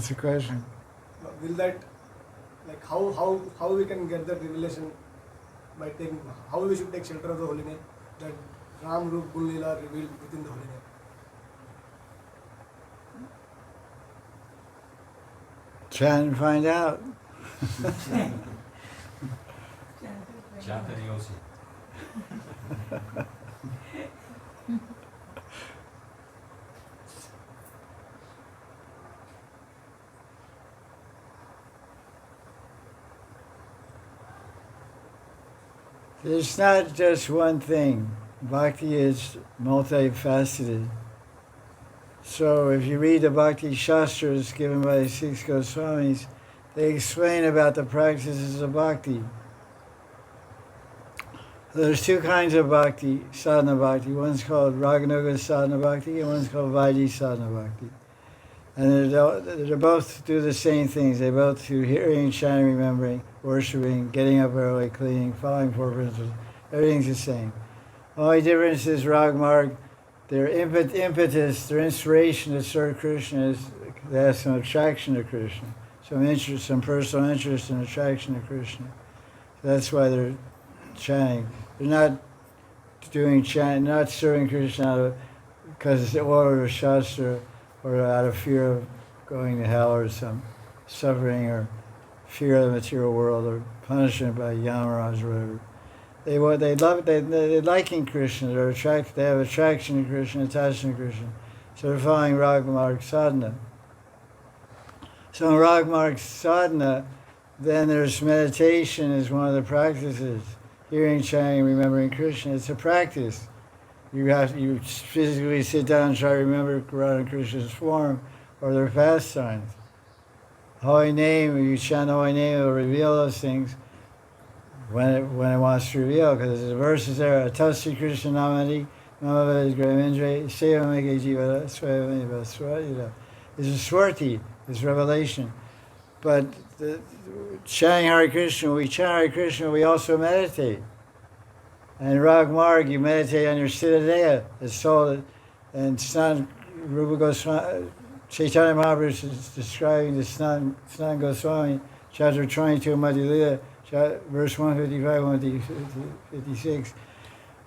What's the question? Will that, like how we can get that revelation by taking, how we should take shelter of the holy name, that Naam Rup Guna Lila revealed within the holy name? Chant and find out. Chant and Yosi. It's not just one thing. Bhakti is multifaceted. So if you read the bhakti shastras given by the Six Goswamis, they explain about the practices of bhakti. There's two kinds of bhakti, sadhana bhakti. One's called raganuga sadhana bhakti and one's called vaidhi sadhana bhakti. And they both do the same things. They both do hearing, chanting, remembering, worshiping, getting up early, cleaning, following four principles. Everything's the same. Only difference is rag marg. Their impetus, their inspiration to serve Krishna is they have some attraction to Krishna, some interest, some personal interest and attraction to Krishna. So that's why they're chanting. They're not doing chant, not serving Krishna because it's the order of shastra or out of fear of going to hell or some suffering or fear of the material world or punishment by Yamaraj or whatever. They're liking Krishna, they have attraction to Krishna, attachment to Krishna. So they're following raga marga sadhana. So in raga marga sadhana, then there's meditation is one of the practices. Hearing, chanting, remembering Krishna, it's a practice. You physically sit down and try to remember Radha Krishna's form or their pastimes. Holy name, you chant the holy name, it will reveal those things when it wants to reveal, because the verses there, Atasti Krishna Namadi, Namaved Gravindra, Sevameke Jiva, Swayameva Swayita. It's a swarti, it's revelation. But chanting Hare Krishna, we chant Hare Krishna, we also meditate. And Rag Marg, you meditate on your Siddhadeha. It's told, and Snan Rupa Goswami, Chaitanya Maharaj is describing the Snan Goswami, chapter 22, Madhya Lila, verse 155, 156.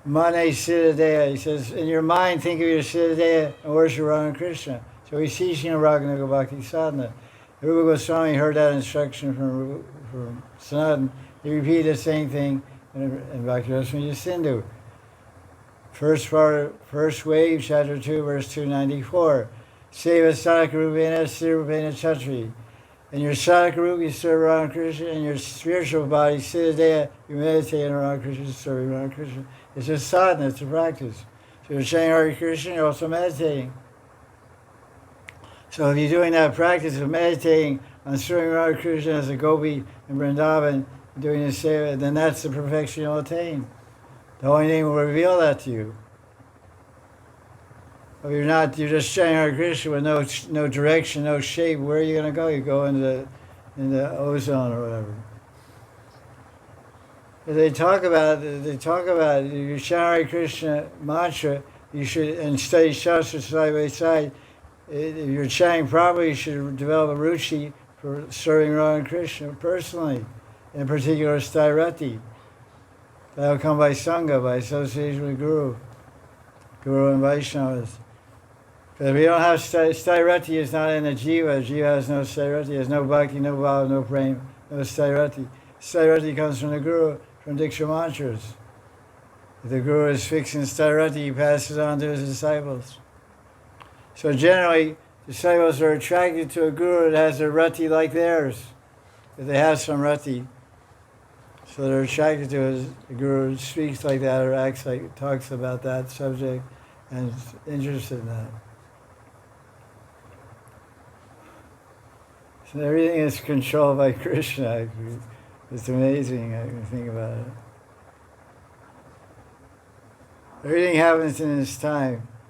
Mane Siddhadeha, he says, in your mind, think of your Siddhadeha and worship Radha Krishna. So he's teaching a Raganuga Bhakti Sadhana. Rupa Goswami heard that instruction from Sanatan. He repeated the same thing in Bhakti Rasamrita Sindhu. First wave, chapter 2, verse 294. Seva Sadhaka Rupena Siddharupena Chatri. In your Sadhaka Rup, you serve Radha Krishna. In your spiritual body, Siddhadeha, you meditate on Radha Krishna, serving Radha Krishna. It's a sadhana, it's a practice. So you're saying Hare Krishna, you're also meditating. So if you're doing that practice of meditating on serving Radha Krishna as a gopi in Vrindavan, doing the seva, then that's the perfection you'll attain. The Holy Name will reveal that to you. If you're not, you're just chanting Hare Krishna with no direction, no shape. Where are you going to go? You go into the ozone or whatever. If they talk about you chant Hare Krishna mantra, you should, and study shastras side by side. If you're chanting properly, you should develop a ruchi for serving Radha Krishna personally, in particular Stairati. That'll come by Sangha, by association with Guru and Vaishnavas. But if you don't have Stairati, is not in the Jiva. Jiva has no Stairati, has no Bhakti, no Bhava, no Prem, no Stairati. Stairati comes from the Guru, from Diksha mantras. If the Guru is fixed in Stairati, he passes on to his disciples. So generally, disciples are attracted to a Guru that has a rati like theirs, if they have some rati. So they're attracted to a Guru who speaks like that or acts like, talks about that subject and is interested in that. So everything is controlled by Krishna. It's amazing, I can think about it. Everything happens in His time.